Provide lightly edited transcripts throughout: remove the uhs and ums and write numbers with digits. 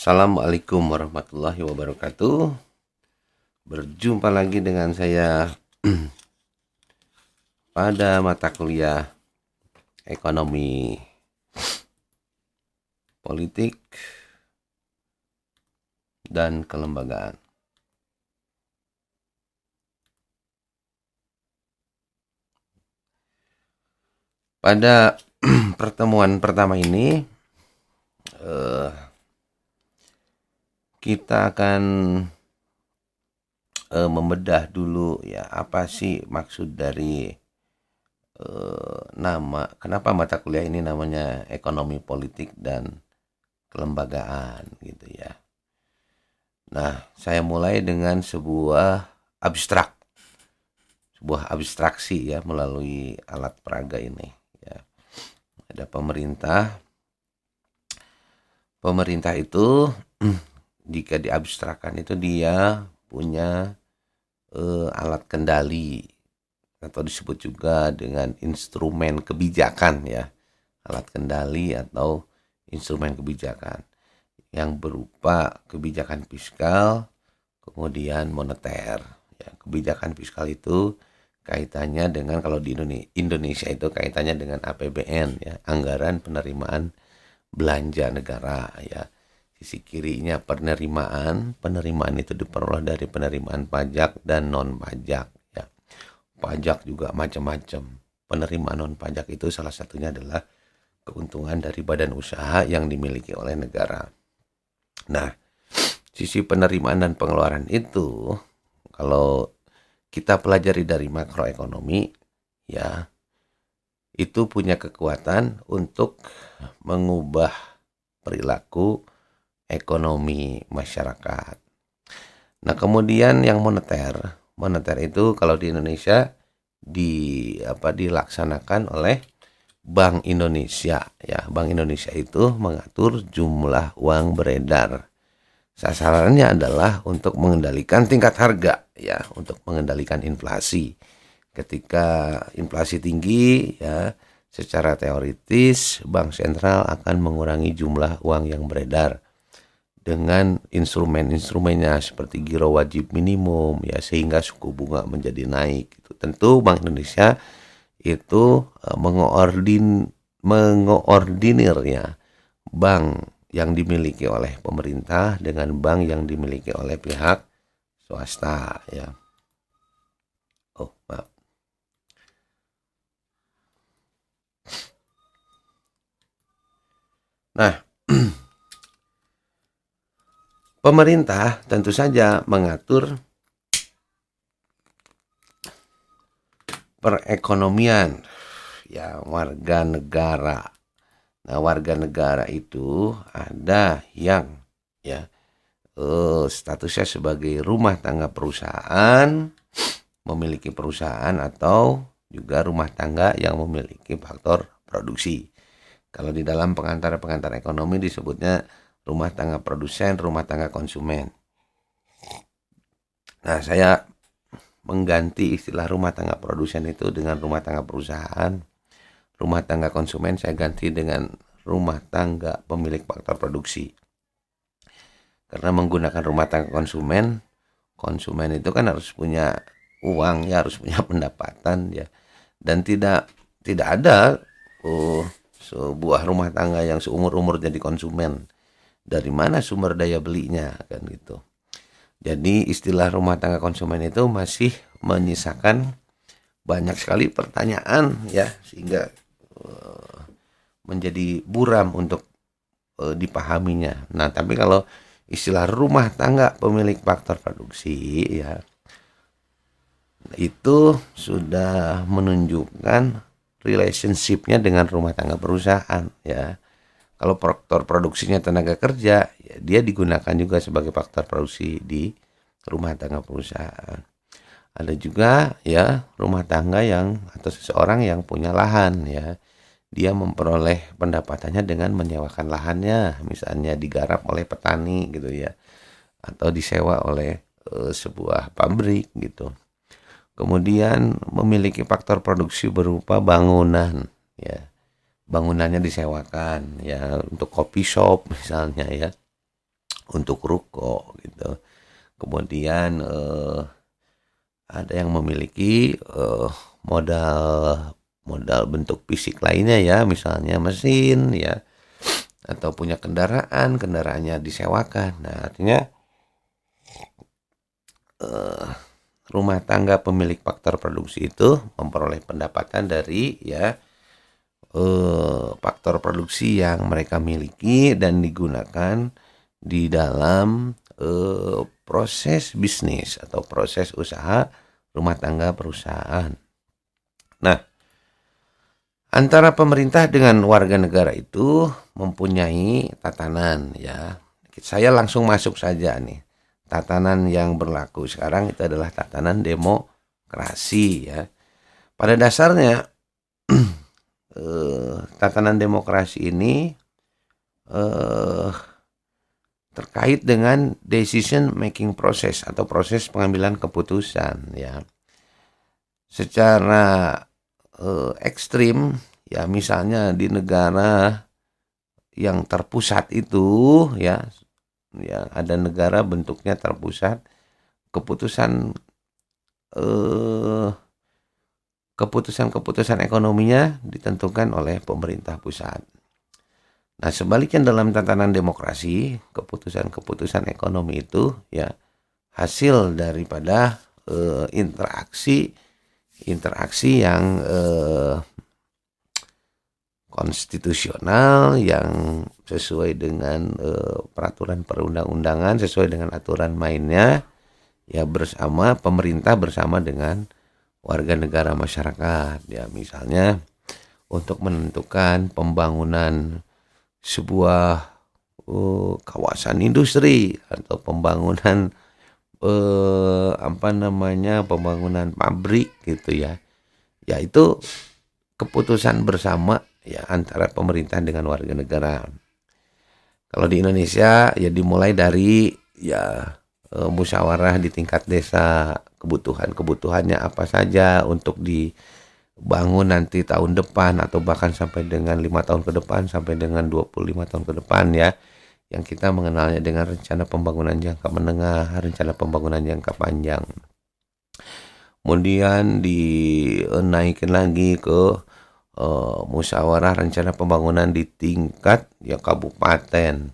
Assalamualaikum warahmatullahi wabarakatuh. Berjumpa lagi dengan saya pada mata kuliah Ekonomi Politik dan Kelembagaan. Pada pertemuan pertama ini kita akan membedah dulu ya, apa sih maksud dari nama, kenapa mata kuliah ini namanya Ekonomi Politik dan Kelembagaan gitu ya. Nah, saya mulai dengan sebuah abstraksi ya melalui alat peraga ini ya. Ada pemerintah itu jika diabstrakkan itu dia punya alat kendali atau disebut juga dengan instrumen kebijakan ya. Alat kendali atau instrumen kebijakan yang berupa kebijakan fiskal, kemudian moneter. Ya, kebijakan fiskal itu kaitannya dengan, kalau di Indonesia itu kaitannya dengan APBN ya, anggaran penerimaan belanja negara ya. Sisi kirinya penerimaan itu diperoleh dari penerimaan pajak dan non pajak ya. Pajak juga macam-macam. Penerimaan non pajak itu salah satunya adalah keuntungan dari badan usaha yang dimiliki oleh negara. Nah, sisi penerimaan dan pengeluaran itu kalau kita pelajari dari makroekonomi ya, itu punya kekuatan untuk mengubah perilaku ekonomi masyarakat. Nah, kemudian yang moneter itu kalau di Indonesia dilaksanakan oleh Bank Indonesia ya. Bank Indonesia itu mengatur jumlah uang beredar. Sasarannya adalah untuk mengendalikan tingkat harga ya, untuk mengendalikan inflasi. Ketika inflasi tinggi ya, secara teoritis bank sentral akan mengurangi jumlah uang yang beredar dengan instrumen-instrumennya seperti giro wajib minimum ya, sehingga suku bunga menjadi naik. Tentu Bank Indonesia itu mengoordinir ya bank yang dimiliki oleh pemerintah dengan bank yang dimiliki oleh pihak swasta ya. Oh, maaf. Nah, pemerintah tentu saja mengatur perekonomian ya warga negara. Nah, warga negara itu ada yang ya statusnya sebagai rumah tangga perusahaan, memiliki perusahaan, atau juga rumah tangga yang memiliki faktor produksi. Kalau di dalam pengantar ekonomi disebutnya rumah tangga produsen, rumah tangga konsumen. Nah, saya mengganti istilah rumah tangga produsen itu dengan rumah tangga perusahaan. Rumah tangga konsumen saya ganti dengan rumah tangga pemilik faktor produksi. Karena menggunakan rumah tangga konsumen itu kan harus punya uang ya, harus punya pendapatan ya. Dan tidak ada sebuah rumah tangga yang seumur-umur jadi konsumen. Dari mana sumber daya belinya kan gitu. Jadi istilah rumah tangga konsumen itu masih menyisakan banyak sekali pertanyaan ya, sehingga menjadi buram untuk dipahaminya. Nah, tapi kalau istilah rumah tangga pemilik faktor produksi ya, itu sudah menunjukkan relationship-nya dengan rumah tangga perusahaan ya. Kalau faktor produksinya tenaga kerja ya, dia digunakan juga sebagai faktor produksi di rumah tangga perusahaan. Ada juga ya rumah tangga yang atau seseorang yang punya lahan ya. Dia memperoleh pendapatannya dengan menyewakan lahannya, misalnya digarap oleh petani gitu ya, atau disewa oleh sebuah pabrik gitu. Kemudian memiliki faktor produksi berupa bangunan ya. Bangunannya disewakan ya, untuk coffee shop misalnya ya. untuk ruko gitu. Kemudian ada yang memiliki modal modal bentuk fisik lainnya ya, misalnya mesin ya, atau punya kendaraannya disewakan. Nah, artinya rumah tangga pemilik faktor produksi itu memperoleh pendapatan dari ya faktor produksi yang mereka miliki dan digunakan di dalam proses bisnis atau proses usaha rumah tangga perusahaan. Nah, antara pemerintah dengan warga negara itu mempunyai tatanan ya. Saya langsung masuk saja nih. Tatanan yang berlaku sekarang itu adalah tatanan demokrasi ya. Pada dasarnya tatanan demokrasi ini terkait dengan decision making process atau proses pengambilan keputusan ya. Secara ekstrim ya, misalnya di negara yang terpusat itu ya ada negara bentuknya terpusat, keputusan ekonominya ditentukan oleh pemerintah pusat. Nah, sebaliknya dalam tatanan demokrasi, keputusan ekonomi itu ya hasil daripada interaksi yang konstitusional, yang sesuai dengan peraturan perundang-undangan, sesuai dengan aturan mainnya ya, bersama pemerintah bersama dengan warga negara masyarakat ya, misalnya untuk menentukan pembangunan sebuah kawasan industri atau pembangunan pembangunan pabrik gitu ya. Ya, itu keputusan bersama ya antara pemerintah dengan warga negara. Kalau di Indonesia ya dimulai dari ya musyawarah di tingkat desa, kebutuhannya apa saja untuk dibangun nanti tahun depan atau bahkan sampai dengan 5 tahun ke depan, sampai dengan 25 tahun ke depan ya, yang kita mengenalnya dengan rencana pembangunan jangka menengah, rencana pembangunan jangka panjang. Kemudian dinaikin lagi ke musyawarah rencana pembangunan di tingkat ya kabupaten,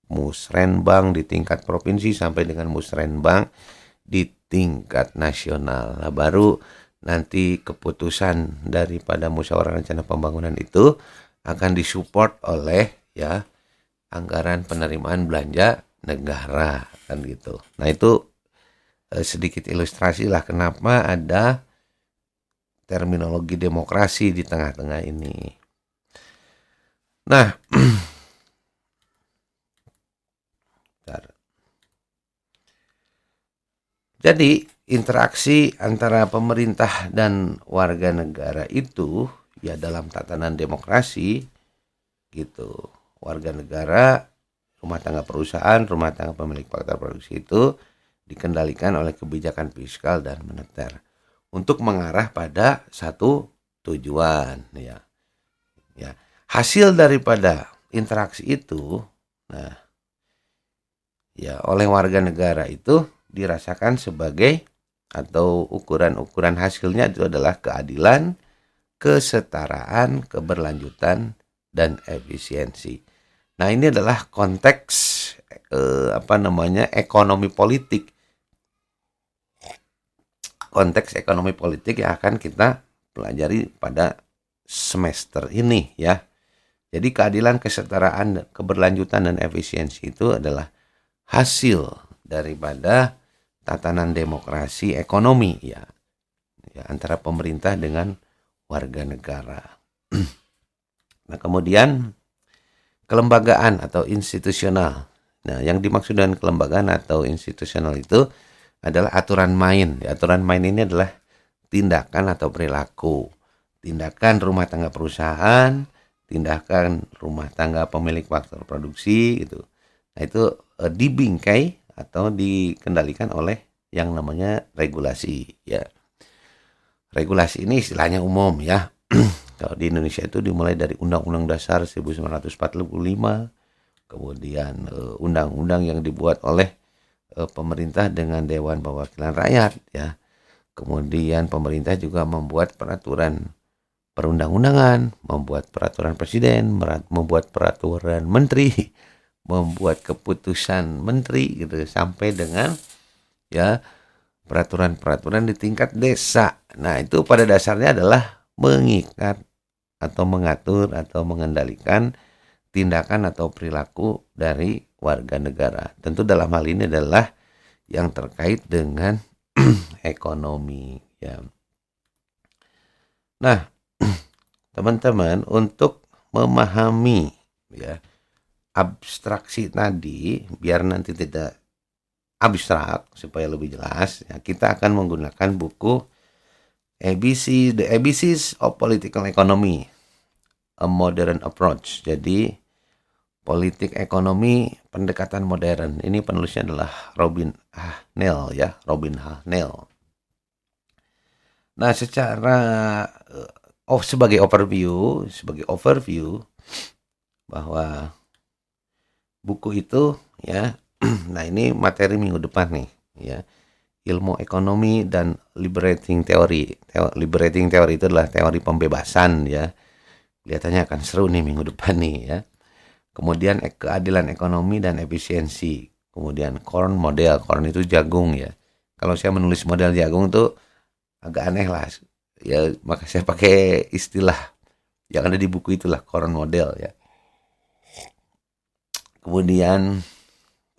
musrenbang di tingkat provinsi, sampai dengan musrenbang di tingkat nasional. Nah, baru nanti keputusan daripada musyawarah rencana pembangunan itu akan disupport oleh ya anggaran penerimaan belanja negara kan gitu. Nah, itu sedikit ilustrasi lah kenapa ada terminologi demokrasi di tengah-tengah ini. Nah, jadi interaksi antara pemerintah dan warga negara itu ya dalam tatanan demokrasi gitu. Warga negara, rumah tangga perusahaan, rumah tangga pemilik faktor produksi itu dikendalikan oleh kebijakan fiskal dan moneter untuk mengarah pada satu tujuan ya. Ya, hasil daripada interaksi itu nah ya oleh warga negara itu dirasakan sebagai atau ukuran hasilnya itu adalah keadilan, kesetaraan, keberlanjutan, dan efisiensi. Nah, ini adalah konteks ekonomi politik. Konteks ekonomi politik yang akan kita pelajari pada semester ini ya. Jadi keadilan, kesetaraan, keberlanjutan, dan efisiensi itu adalah hasil daripada tatanan demokrasi ekonomi ya antara pemerintah dengan warga negara. Nah, kemudian kelembagaan atau institusional. Nah, yang dimaksud dengan kelembagaan atau institusional itu adalah aturan main. Aturan main ini adalah tindakan atau perilaku, tindakan rumah tangga perusahaan, tindakan rumah tangga pemilik faktor produksi gitu. Nah, itu dibingkai atau dikendalikan oleh yang namanya regulasi ya. Regulasi ini istilahnya umum ya. Kalau di Indonesia itu dimulai dari Undang-Undang Dasar 1945, kemudian undang-undang yang dibuat oleh pemerintah dengan Dewan Perwakilan Rakyat ya. Kemudian pemerintah juga membuat peraturan perundang-undangan, membuat peraturan presiden, membuat peraturan menteri, membuat keputusan menteri gitu sampai dengan ya peraturan-peraturan di tingkat desa. Nah, itu pada dasarnya adalah mengikat atau mengatur atau mengendalikan tindakan atau perilaku dari warga negara. Tentu dalam hal ini adalah yang terkait dengan ekonomi ya. Nah, teman-teman, untuk memahami ya abstraksi tadi biar nanti tidak abstrak supaya lebih jelas ya, kita akan menggunakan buku The ABCs of Political Economy, A Modern Approach. Jadi politik ekonomi pendekatan modern. Ini penulisnya adalah Robin Hahnel ya, Robin Hahnel. Nah, secara sebagai overview bahwa buku itu ya, nah ini materi minggu depan nih ya, ilmu ekonomi dan liberating theory. Liberating theory itu adalah teori pembebasan ya. Kelihatannya akan seru nih minggu depan nih ya. Kemudian keadilan ekonomi dan efisiensi. Kemudian corn model, corn itu jagung ya. Kalau saya menulis model jagung tuh agak aneh lah. Ya, maka saya pakai istilah yang ada di buku itulah corn model ya. Kemudian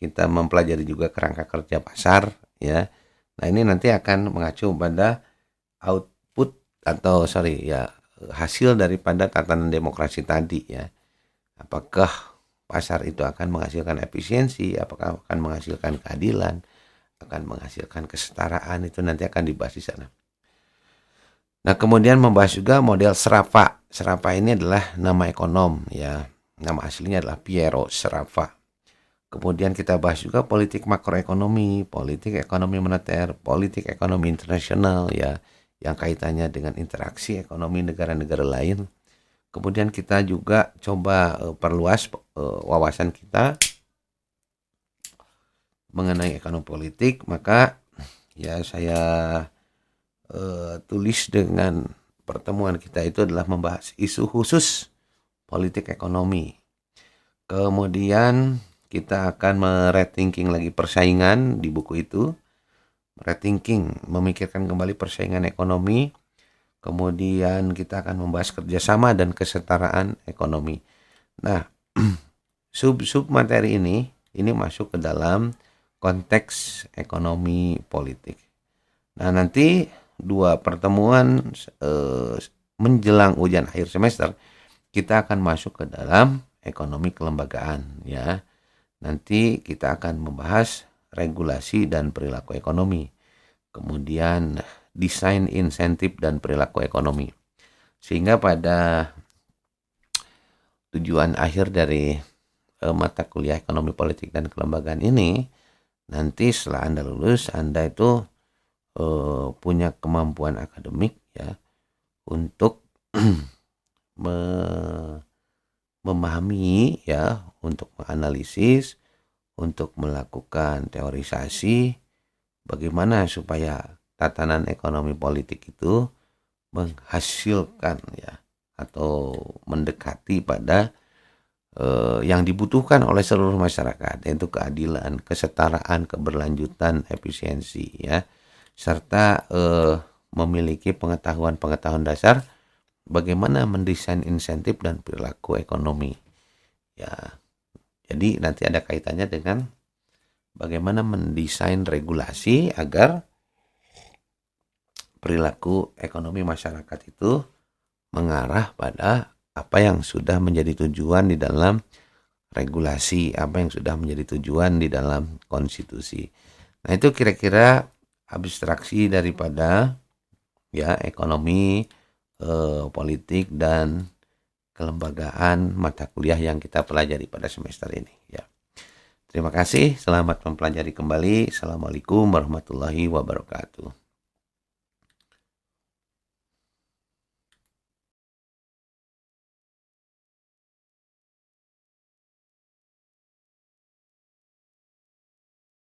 kita mempelajari juga kerangka kerja pasar ya. Nah, ini nanti akan mengacu pada hasil daripada tatanan demokrasi tadi ya. Apakah pasar itu akan menghasilkan efisiensi, apakah akan menghasilkan keadilan, akan menghasilkan kesetaraan, itu nanti akan dibahas di sana. Nah, kemudian membahas juga model Sraffa. Sraffa ini adalah nama ekonom ya. Nama aslinya adalah Piero Sraffa. Kemudian kita bahas juga politik makroekonomi, politik ekonomi moneter, politik ekonomi internasional ya, yang kaitannya dengan interaksi ekonomi negara-negara lain. Kemudian kita juga coba perluas wawasan kita mengenai ekonomi politik. Maka ya saya tulis dengan pertemuan kita itu adalah membahas isu khusus politik ekonomi. Kemudian kita akan merethinking lagi persaingan di buku itu. Rethinking, memikirkan kembali persaingan ekonomi. Kemudian kita akan membahas kerjasama dan kesetaraan ekonomi. Nah, sub materi ini masuk ke dalam konteks ekonomi politik. Nah, nanti 2 pertemuan menjelang ujian akhir semester kita akan masuk ke dalam ekonomi kelembagaan ya. Nanti kita akan membahas regulasi dan perilaku ekonomi. Kemudian desain insentif dan perilaku ekonomi. Sehingga pada tujuan akhir dari mata kuliah ekonomi politik dan kelembagaan ini, nanti setelah Anda lulus, Anda itu punya kemampuan akademik ya untuk memahami ya, untuk menganalisis, untuk melakukan teorisasi bagaimana supaya tatanan ekonomi politik itu menghasilkan ya atau mendekati pada yang dibutuhkan oleh seluruh masyarakat, yaitu keadilan, kesetaraan, keberlanjutan, efisiensi ya, serta memiliki pengetahuan dasar bagaimana mendesain insentif dan perilaku ekonomi ya. Jadi nanti ada kaitannya dengan bagaimana mendesain regulasi agar perilaku ekonomi masyarakat itu mengarah pada apa yang sudah menjadi tujuan di dalam regulasi, apa yang sudah menjadi tujuan di dalam konstitusi. Nah, itu kira-kira abstraksi daripada ya ekonomi, politik dan kelembagaan mata kuliah yang kita pelajari pada semester ini ya. Terima kasih, selamat mempelajari kembali. Assalamualaikum warahmatullahi wabarakatuh.